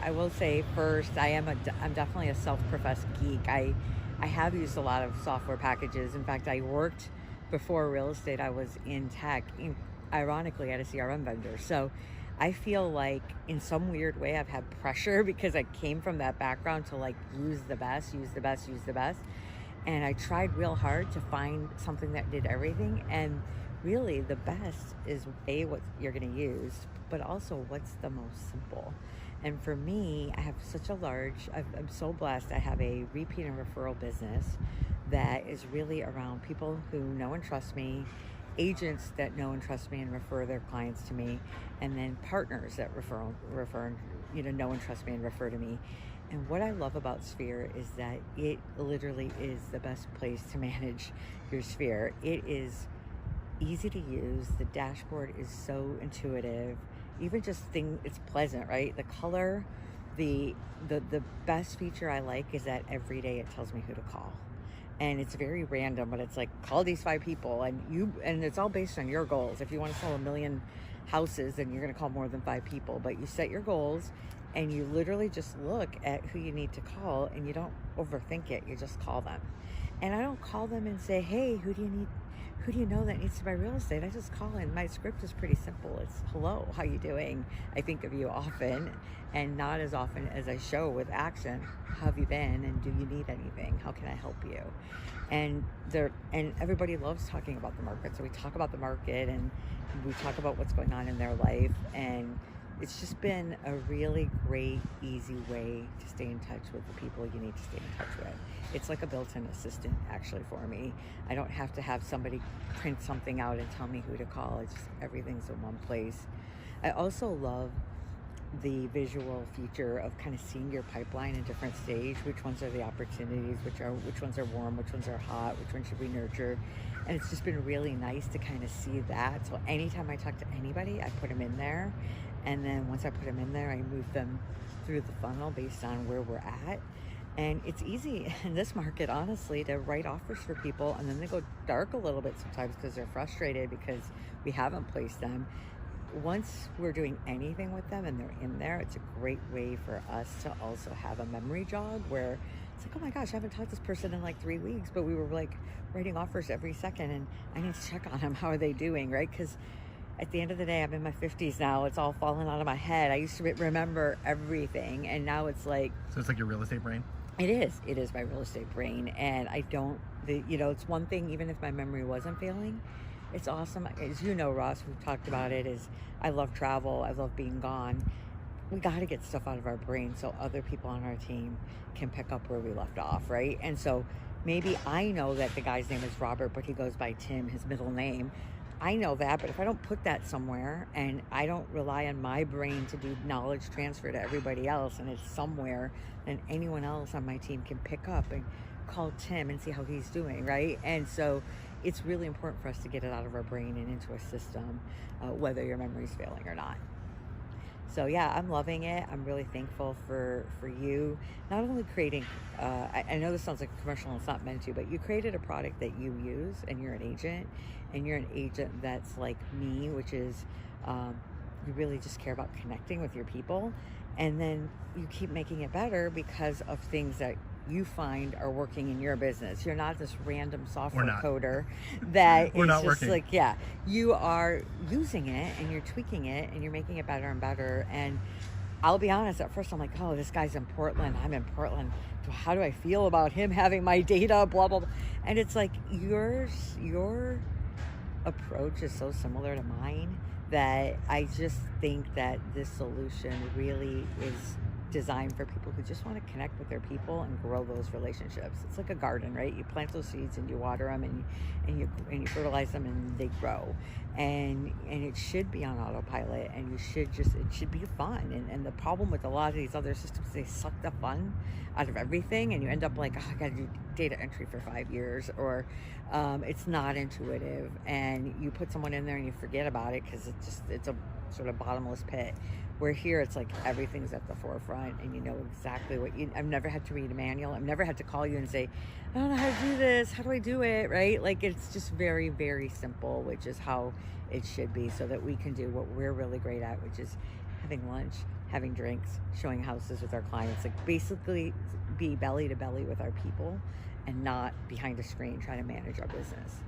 I will say first, I'm definitely a self-professed geek. I have used a lot of software packages. In fact, I worked before real estate. I was in tech, ironically at a CRM vendor. So I feel like in some weird way I've had pressure because I came from that background to like use the best, use the best, use the best. And I tried real hard to find something that did everything. And really, the best is what you're going to use, but also what's the most simple. And for me, I have such a I'm so blessed. I have a repeat and referral business that is really around people who know and trust me, agents that know and trust me and refer their clients to me, and then partners that refer, know and trust me and refer to me. And what I love about Sphere is that it literally is the best place to manage your Sphere. It is easy to use. The dashboard is so intuitive. Even it's pleasant, right? The color, the best feature I like is that every day it tells me who to call. And it's very random, but it's like, call these 5 people, and it's all based on your goals. If you want to sell 1 million houses, then you're going to call more than 5 people, but you set your goals and you literally just look at who you need to call, and you don't overthink it. You just call them. And I don't call them and say, hey, who do you know that needs to buy real estate? I just call in. My script is pretty simple. It's, hello, how you doing? I think of you often, and not as often as I show with action. How have you been? And do you need anything? How can I help you? And everybody loves talking about the market. So we talk about the market, and we talk about what's going on in their life. And it's just been a really great, easy way to stay in touch with the people you need to stay in touch with. It's like a built-in assistant, actually, for me. I don't have to have somebody print something out and tell me who to call. It's just everything's in one place. I also love the visual feature of kind of seeing your pipeline in different stage, which ones are the opportunities, which ones are warm, which ones are hot, which ones should we nurture. And it's just been really nice to kind of see that. So anytime I talk to anybody, I put them in there. And then once I put them in there, I move them through the funnel based on where we're at. And it's easy in this market, honestly, to write offers for people, and then they go dark a little bit sometimes because they're frustrated because we haven't placed them. Once we're doing anything with them and they're in there, it's a great way for us to also have a memory jog where it's like, oh my gosh, I haven't talked to this person in like 3 weeks, but we were like writing offers every second, and I need to check on them. How are they doing, right? Because at the end of the day, I'm in my 50s now. It's all falling out of my head. I used to remember everything, and now it's like... So it's like your real estate brain? It is my real estate brain. And I don't, it's one thing, even if my memory wasn't failing, it's awesome. As you know, Ross, we've talked about it, is I love travel. I love being gone. We got to get stuff out of our brain so other people on our team can pick up where we left off, right? And so maybe I know that the guy's name is Robert, but he goes by Tim, his middle name. I know that, but if I don't put that somewhere and I don't rely on my brain to do knowledge transfer to everybody else, and it's somewhere, then anyone else on my team can pick up and call Tim and see how he's doing, right? And so it's really important for us to get it out of our brain and into a system, whether your memory's failing or not. So yeah, I'm loving it. I'm really thankful for you not only creating, I know this sounds like a commercial and it's not meant to, but you created a product that you use, and you're an agent, that's like me, which is you really just care about connecting with your people, and then you keep making it better because of things that you find are working in your business. You're not this random software coder that is just working. Like, yeah, you are using it and you're tweaking it and you're making it better and better. And I'll be honest, at first I'm like, oh, this guy's in Portland, I'm in Portland. How do I feel about him having my data, blah, blah, blah. And it's like, your approach is so similar to mine that I just think that this solution really is designed for people who just want to connect with their people and grow those relationships. It's like a garden, right? You plant those seeds and you water them and you fertilize them and they grow. And it should be on autopilot, and it should be fun. And the problem with a lot of these other systems, they suck the fun out of everything, and you end up like, oh, I got to do data entry for 5 years, or it's not intuitive, and you put someone in there and you forget about it because it's a sort of bottomless pit. Where here it's like everything's at the forefront, and you know exactly I've never had to read a manual. I've never had to call you and say, I don't know how to do this. How do I do it? Right? Like, it's just very, very simple, which is how it should be, so that we can do what we're really great at, which is having lunch, having drinks, showing houses with our clients, like basically be belly to belly with our people and not behind a screen trying to manage our business.